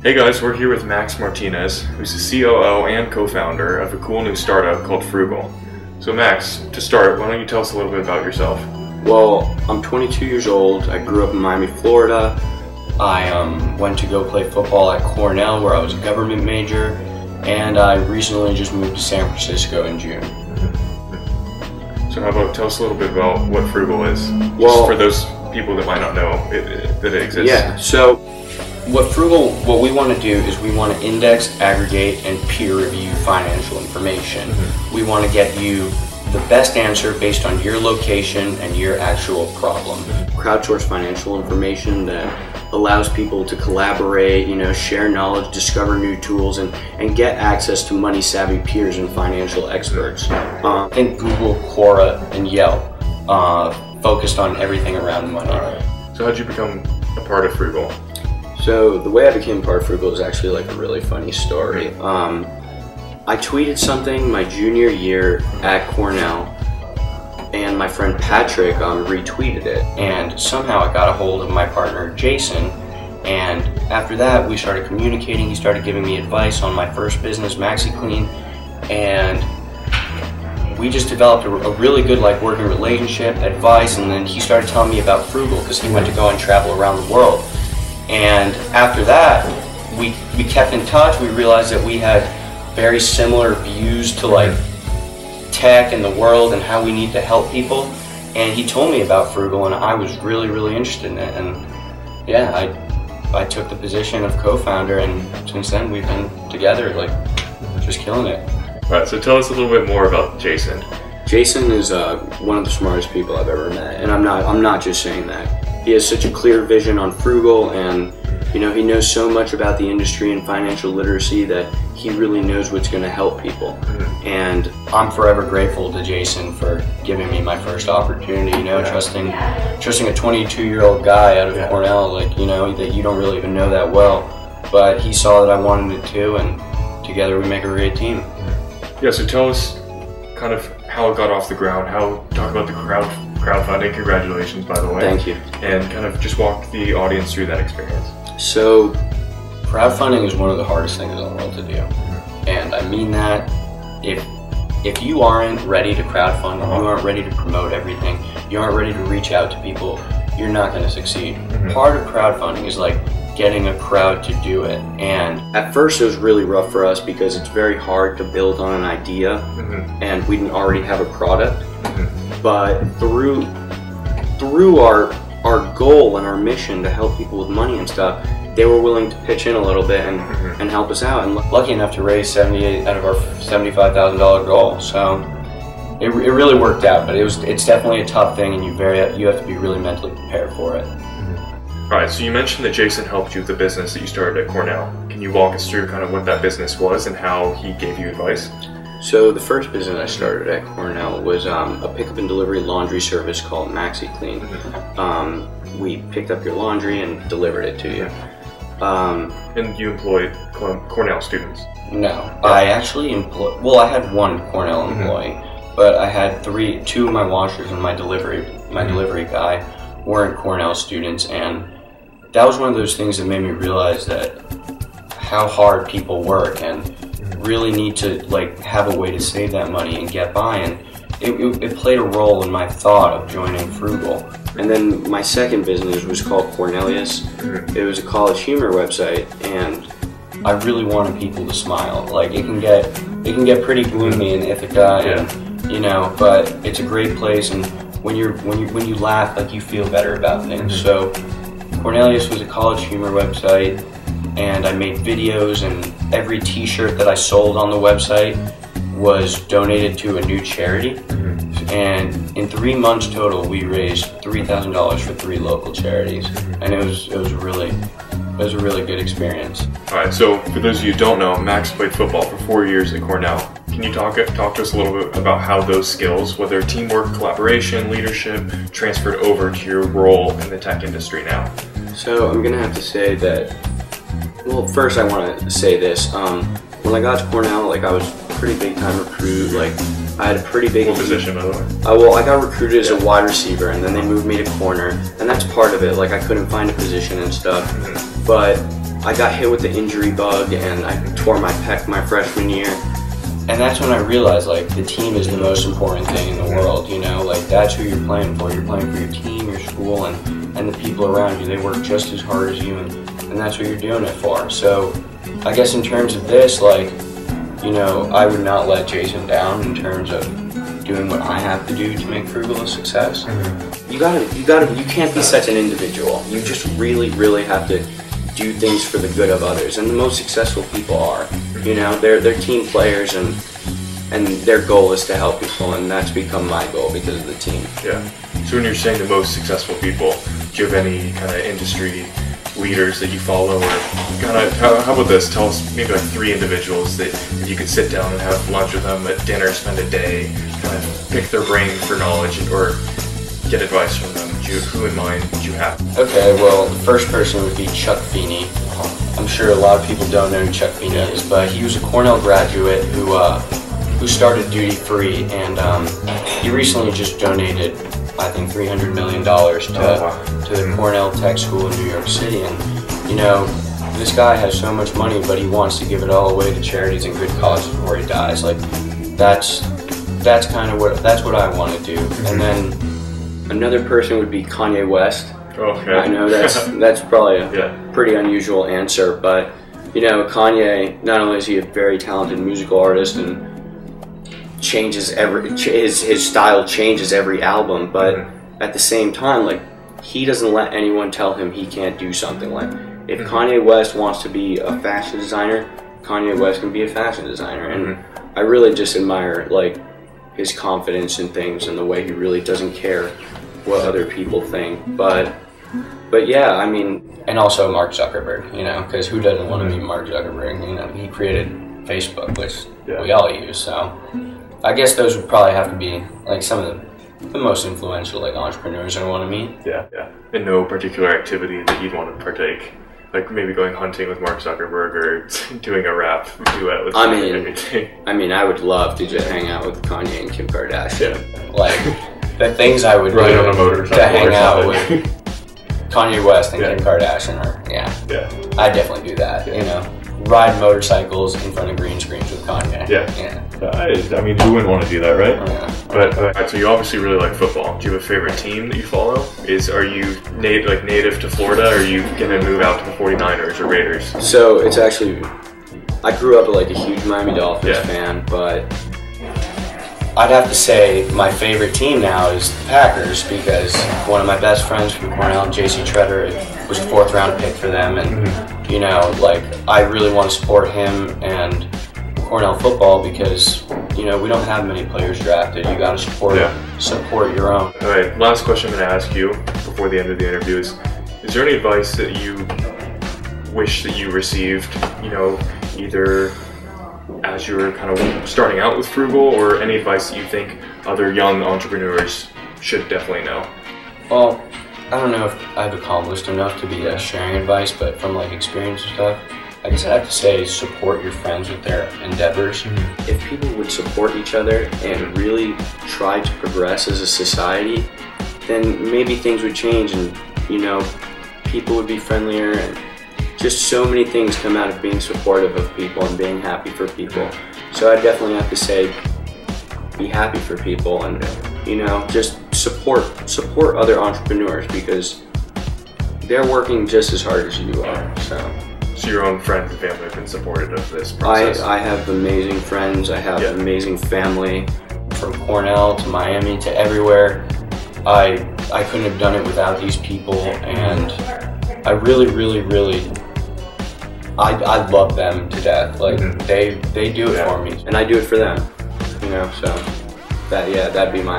Hey guys, we're here with Max Martinez, who's the COO and co-founder of a cool new startup called Phroogal. So Max, to start, why don't you tell us a little bit about yourself? Well, I'm 22 years old. I grew up in Miami, Florida. I went to go play football at Cornell, where I was a government major, and I recently just moved to San Francisco in June. So how about tell us a little bit about what Phroogal is, Well, just for those people that might not know that it exists. Yeah, so what we want to do is we want to index, aggregate, and peer review financial information. We want to get you the best answer based on your location and your actual problem. Crowdsource financial information that allows people to collaborate, share knowledge, discover new tools, and get access to money-savvy peers and financial experts. I think Google, Quora, and Yelp focused on everything around money. So how'd you become a part of Phroogal? So the way I became part of Phroogal is actually like a really funny story. I tweeted something my junior year at Cornell, and my friend Patrick retweeted it, and somehow I got a hold of my partner Jason, and after that we started communicating. He started giving me advice on my first business, MaxiClean, and we just developed a really good working relationship, advice, and then he started telling me about Phroogal because he went to go and travel around the world. And after that, we kept in touch. We realized that we had very similar views to tech and the world and how we need to help people. And he told me about Phroogal, and I was really interested in it. And yeah, I took the position of co-founder, and since then we've been together, just killing it. All right, so tell us a little bit more about Jason. Jason is one of the smartest people I've ever met, and I'm not just saying that. He has such a clear vision on Phroogal, and he knows so much about the industry and financial literacy that he really knows what's going to help people. And I'm forever grateful to Jason for giving me my first opportunity. Trusting a 22-year-old guy out of Cornell, that you don't really even know that well, but he saw that I wanted it too, and together we make a great team. Yeah. So tell us kind of how it got off the ground. Talk about the crowdfunding. Congratulations, by the way. Thank you. And kind of just walk the audience through that experience. So, crowdfunding is one of the hardest things in the world to do, and I mean that. If you aren't ready to crowdfund, you aren't ready to promote everything, you aren't ready to reach out to people, you're not going to succeed. Part of crowdfunding is getting a crowd to do it, and at first it was really rough for us because it's very hard to build on an idea, and we didn't already have a product. But through our goal and our mission to help people with money and stuff, they were willing to pitch in a little bit and help us out, and lucky enough to raise $78,000 out of our $75,000 goal. So it really worked out, but it's definitely a tough thing, and you have to be really mentally prepared for it. All right, so you mentioned that Jason helped you with the business that you started at Cornell. Can you walk us through kind of what that business was and how he gave you advice? So the first business I started at Cornell was a pickup and delivery laundry service called MaxiClean. We picked up your laundry and delivered it to you. And you employed Cornell students? No, I actually employed. Well, I had one Cornell employee, but I had two of my washers and my delivery guy weren't Cornell students, and that was one of those things that made me realize that how hard people work and really need to have a way to save that money and get by, and it played a role in my thought of joining Phroogal. And then my second business was called Cornelius. It was a college humor website, and I really wanted people to smile. It can get pretty gloomy in Ithaca, and but it's a great place, and when you laugh, you feel better about things. So Cornelius was a college humor website, and I made videos, and every t-shirt that I sold on the website was donated to a new charity. And in 3 months total, we raised $3,000 for 3 local charities, and it was a really good experience. All right, so for those of you who don't know, Max played football for 4 years at Cornell. Can you talk to us a little bit about how those skills, whether teamwork, collaboration, leadership, transferred over to your role in the tech industry now? So I'm gonna have to say that. Well, first I want to say this. When I got to Cornell, I was pretty big time recruit. I had a pretty big... What position, by the way? Well, I got recruited as a wide receiver, and then they moved me to corner, and that's part of it. I couldn't find a position and stuff. But I got hit with the injury bug and I tore my pec my freshman year. And that's when I realized, like, the team is the most important thing in the world, you know? Like, that's who you're playing for. You're playing for your team, your school, and the people around you. They work just as hard as you, and that's what you're doing it for. So, I guess in terms of this, like, you know, I would not let Jason down in terms of doing what I have to do to make Phroogal a success. You can't be such an individual. You just really, really have to do things for the good of others, and the most successful people are. You know, they're team players, and their goal is to help people, and that's become my goal because of the team. Yeah. So when you're saying the most successful people, do you have any kind of industry leaders that you follow, or kind of how about this? Tell us maybe like 3 individuals that you could sit down and have lunch with them at dinner, spend a day, kind of pick their brain for knowledge or get advice from them. Who in mind do you have? Okay, well, the first person would be Chuck Feeney. I'm sure a lot of people don't know who Chuck Feeney is, but he was a Cornell graduate who started duty free, and he recently just donated, I think, $300 million to the Cornell Tech School in New York City. And you know, this guy has so much money, but he wants to give it all away to charities and good causes before he dies. Like, that's what I want to do. And then another person would be Kanye West. Okay. I know that's probably a pretty unusual answer, but you know, Kanye, not only is he a very talented musical artist and his style changes every album, but at the same time, like, he doesn't let anyone tell him he can't do something. Like, if Kanye West wants to be a fashion designer, Kanye West can be a fashion designer, and I really just admire, like, his confidence in things and the way he really doesn't care what other people think. But yeah, I mean, and also Mark Zuckerberg, you know, because who doesn't want to meet Mark Zuckerberg? You know, he created Facebook, which we all use. So I guess those would probably have to be like some of the most influential, like, entrepreneurs I want to meet. Yeah. And no particular activity that you'd want to partake, like maybe going hunting with Mark Zuckerberg or doing a rap duet with Kanye. I mean, I would love to just hang out with Kanye and Kim Kardashian. Yeah. Like, the things I would do on a motorcycle to hang out with Kanye West and Kim Kardashian, I'd definitely do that. You know, ride motorcycles in front of green screens with Kanye. I mean, who wouldn't want to do that, right? Yeah. But so you obviously really like football. Do you have a favorite team that you follow? Are you native to Florida, or are you gonna move out to the 49ers or Raiders? So it's actually, I grew up like a huge Miami Dolphins fan, but I'd have to say my favorite team now is the Packers, because one of my best friends from Cornell, J.C. Treader, was a 4th round pick for them, and you know, like, I really want to support him and Cornell football because, you know, we don't have many players drafted. You got to support your own. All right, last question I'm going to ask you before the end of the interview is there any advice that you wish that you received, you know, either as you were kind of starting out with Phroogal, or any advice that you think other young entrepreneurs should definitely know? Well, I don't know if I've accomplished enough to be sharing advice, but from like experience and stuff, I guess I have to say support your friends with their endeavors. If people would support each other and really try to progress as a society, then maybe things would change, and you know, people would be friendlier, and just so many things come out of being supportive of people and being happy for people. So I definitely have to say, be happy for people, and you know, just support other entrepreneurs, because they're working just as hard as you are. So your own friends and family have been supportive of this process? I have amazing friends. I have amazing family, from Cornell to Miami to everywhere. I couldn't have done it without these people, and I really I love them to death. Like, they do it for me, and I do it for them. You know, so that'd be my